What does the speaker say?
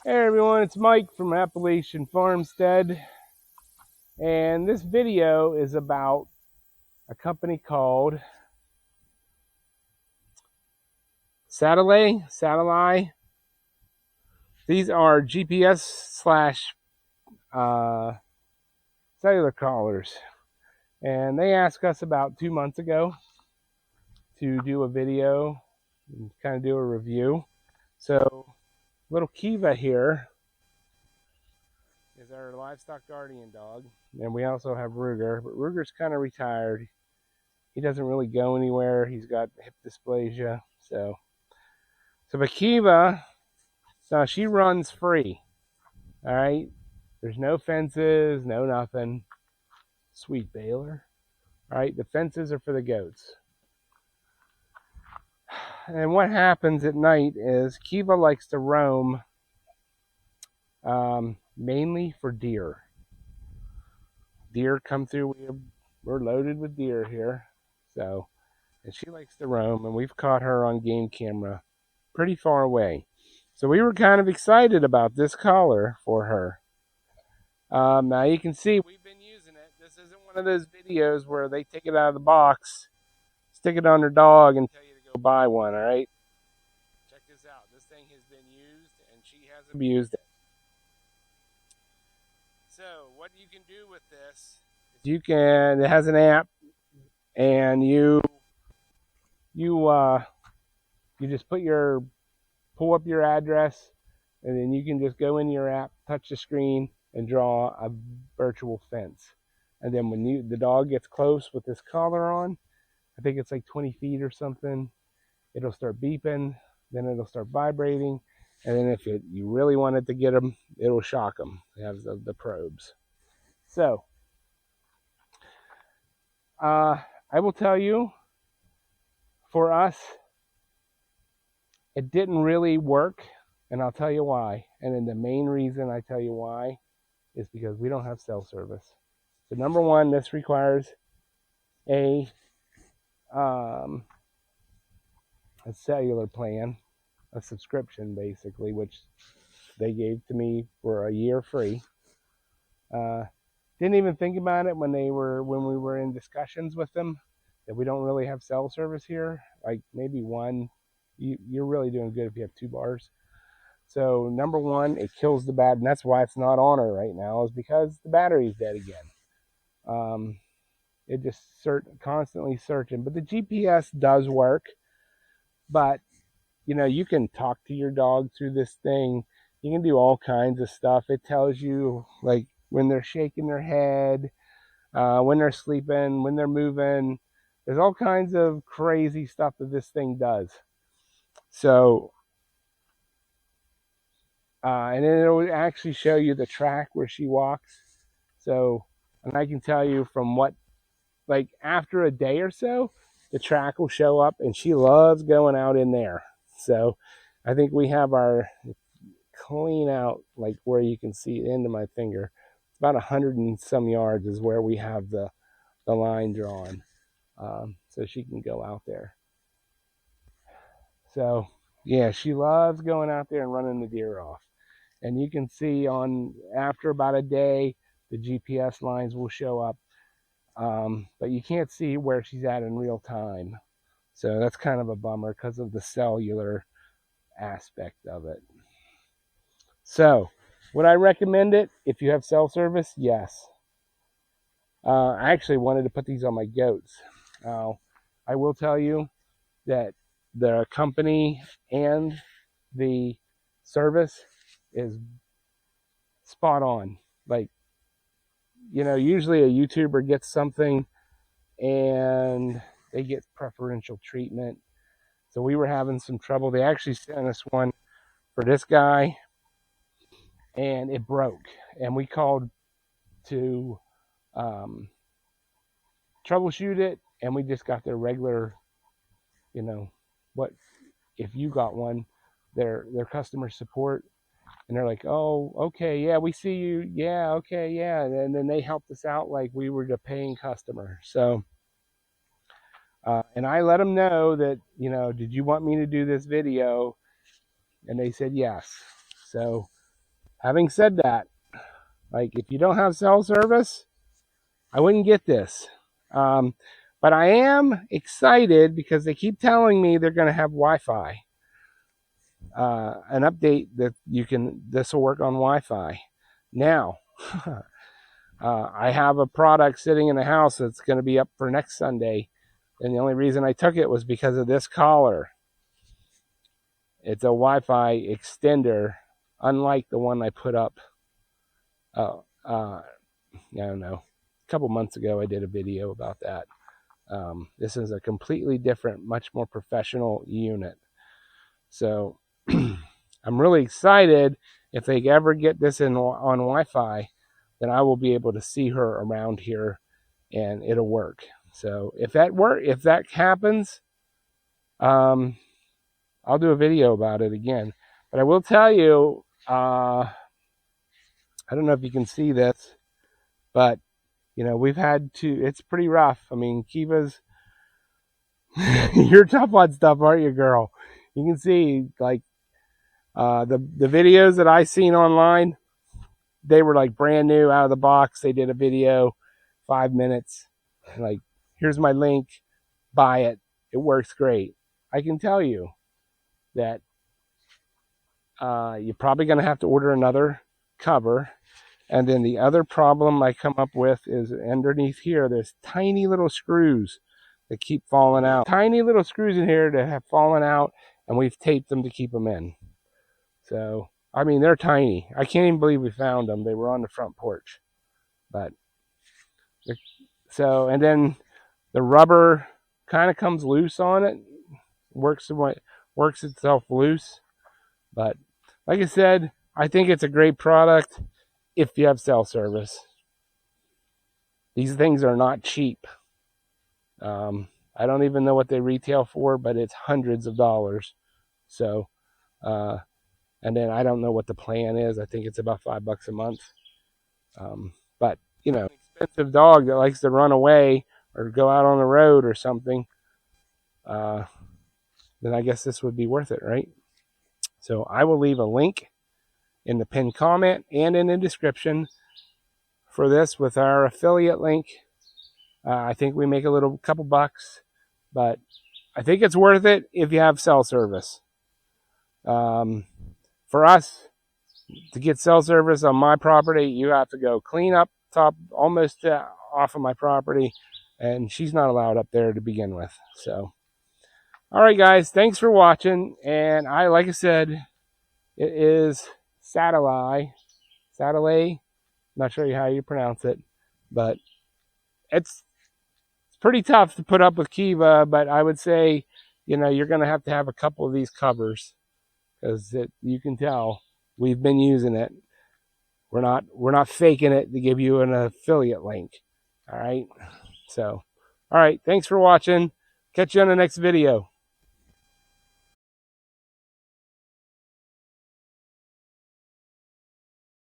Hey everyone, it's Mike from Appalachian Farmstead, and this video is about a company called SATELLAI. These are GPS slash cellular collars, and they asked us about 2 months ago to do a video and kind of do a review. So little Kiva here is our livestock guardian dog, and we also have Ruger, but Ruger's kind of retired. He doesn't really go anywhere. He's got hip dysplasia. But Kiva, so she runs free. All right. There's no fences, no nothing. Sweet Baylor. All right. The fences are for the goats. And what happens at night is Kiva likes to roam mainly for deer. Deer come through. We're loaded with deer here. And she likes to roam, and we've caught her on game camera pretty far away. So we were kind of excited about this collar for her. Now you can see we've been using it. This isn't one of those videos where they take it out of the box, stick it on their dog, and tell you to go buy one, all right? Check this out. This thing has been used, and she has abused it. So what you can do with this is it has an app, and you just pull up your address, and then you can just go in your app, touch the screen, and draw a virtual fence. And then when the dog gets close with this collar on, I think it's like 20 feet or something, it'll start beeping, then it'll start vibrating, and then if you really want it to get them, it'll shock them. It has the probes. So, I will tell you, for us, it didn't really work, and I'll tell you why. And then the main reason I tell you why is because we don't have cell service. So number one, this requires a cellular plan, a subscription basically, which they gave to me for a year free. Didn't even think about it when we were in discussions with them that we don't really have cell service here. Like maybe one. You're really doing good if you have 2 bars. So number one, it kills the battery, and that's why it's not on her right now, is because the battery's dead again. It just constantly searching. But the GPS does work. But you can talk to your dog through this thing. You can do all kinds of stuff. It tells you like when they're shaking their head, when they're sleeping, when they're moving. There's all kinds of crazy stuff that this thing does. So, and then it will actually show you the track where she walks. So, and I can tell you from like after a day or so, the track will show up, and she loves going out in there. So, I think we have our clean out, like where you can see the end of my finger. It's about 100 and some yards is where we have the line drawn. So she can go out there. So, yeah, she loves going out there and running the deer off. And you can see after about a day, the GPS lines will show up. But you can't see where she's at in real time. So that's kind of a bummer because of the cellular aspect of it. So, would I recommend it if you have cell service? Yes. I actually wanted to put these on my goats. I will tell you that the company and the service is spot on. Like, usually a YouTuber gets something and they get preferential treatment. So we were having some trouble. They actually sent us one for this guy, and it broke. And we called to troubleshoot it, and we just got their regular, what if you got one, their customer support, and they're like, oh, okay, yeah, we see you, yeah, okay, yeah, and then they helped us out like we were the paying customer. So and I let them know that, did you want me to do this video? And they said yes. So Having said that, like if you don't have cell service, I wouldn't get this. But I am excited because they keep telling me they're going to have Wi-Fi, an update that this will work on Wi-Fi. Now, I have a product sitting in the house that's going to be up for next Sunday. And the only reason I took it was because of this collar. It's a Wi-Fi extender, unlike the one I put up. I don't know. A couple months ago, I did a video about that. This is a completely different, much more professional unit. So I'm really excited. If they ever get this on Wi-Fi, then I will be able to see her around here, and it'll work. So if that happens, I'll do a video about it again. But I will tell you, I don't know if you can see this, but we've had to. It's pretty rough. I mean, Kiva's. You're tough on stuff, aren't you, girl? You can see like the videos that I seen online. They were like brand new out of the box. They did a video, 5 minutes. Like, here's my link. Buy it. It works great. I can tell you that you're probably going to have to order another cover. And then the other problem I come up with is underneath here, there's tiny little screws that keep falling out. Tiny little screws in here that have fallen out, and we've taped them to keep them in. So, I mean, they're tiny. I can't even believe we found them. They were on the front porch. But, so, and then the rubber kind of comes loose on it. Works itself loose. But, like I said, I think it's a great product if you have cell service. These things are not cheap. I don't even know what they retail for, but it's hundreds of dollars. So, and then I don't know what the plan is. I think it's about $5 a month. But an expensive dog that likes to run away or go out on the road or something, then I guess this would be worth it, right? So I will leave a link in the pinned comment and in the description for this with our affiliate link. I think we make a couple bucks, but I think it's worth it if you have cell service. For us to get cell service on my property, you have to go clean up top almost off of my property, and she's not allowed up there to begin with. So, all right, guys, thanks for watching. And like I said, it is SATELLAI. SATELLAI. Not sure how you pronounce it, but it's pretty tough to put up with Kiva, but I would say, you're going to have a couple of these covers because you can tell we've been using it. We're not faking it to give you an affiliate link. All right. So, all right. Thanks for watching. Catch you on the next video.